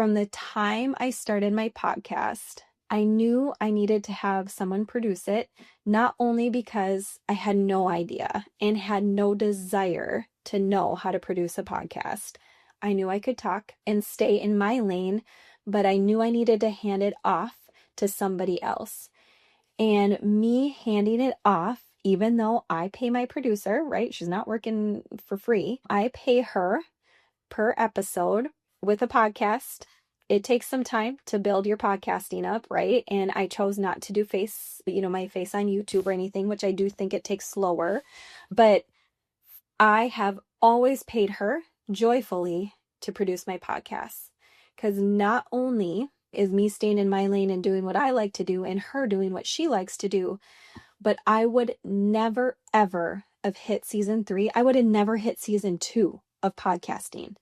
From the time I started my podcast, I knew I needed to have someone produce it, not only because I had no idea and had no desire to know how to produce a podcast. I knew I could talk and stay in my lane, but I knew I needed to hand it off to somebody else. And me handing it off, even though I pay my producer, right? She's not working for free. I pay her per episode with a podcast. It takes some time to build your podcasting up, right? And I chose not to do my face on YouTube or anything, which I do think it takes slower. But I have always paid her joyfully to produce my podcasts. Because not only is me staying in my lane and doing what I like to do and her doing what she likes to do, but I would never, ever have hit season 3. I would have never hit season 2 of podcasting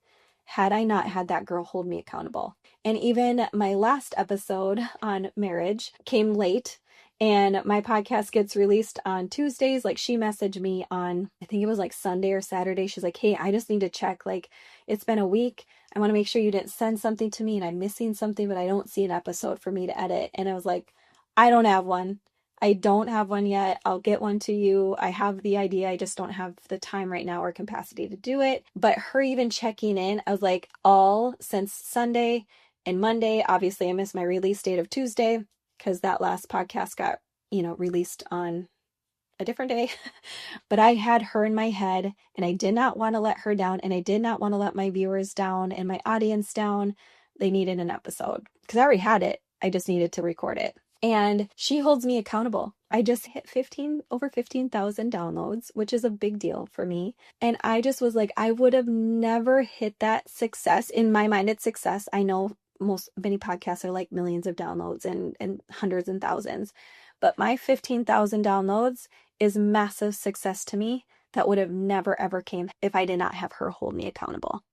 had I not had that girl hold me accountable. And even my last episode on marriage came late, and my podcast gets released on Tuesdays. Like, she messaged me on, I think it was like Sunday or Saturday. She's like, hey, I just need to check. Like, it's been a week. I want to make sure you didn't send something to me and I'm missing something, but I don't see an episode for me to edit. And I was like, I don't have one. I don't have one yet. I'll get one to you. I have the idea. I just don't have the time right now or capacity to do it. But her even checking in, I was like, all since Sunday and Monday. Obviously, I missed my release date of Tuesday because that last podcast got, released on a different day. But I had her in my head, and I did not want to let her down, and I did not want to let my viewers down and my audience down. They needed an episode because I already had it. I just needed to record it. And she holds me accountable. I just hit over 15,000 downloads, which is a big deal for me. And I just was like, I would have never hit that success. In my mind, it's success. I know many podcasts are like millions of downloads and hundreds and thousands. But my 15,000 downloads is massive success to me that would have never, ever came if I did not have her hold me accountable.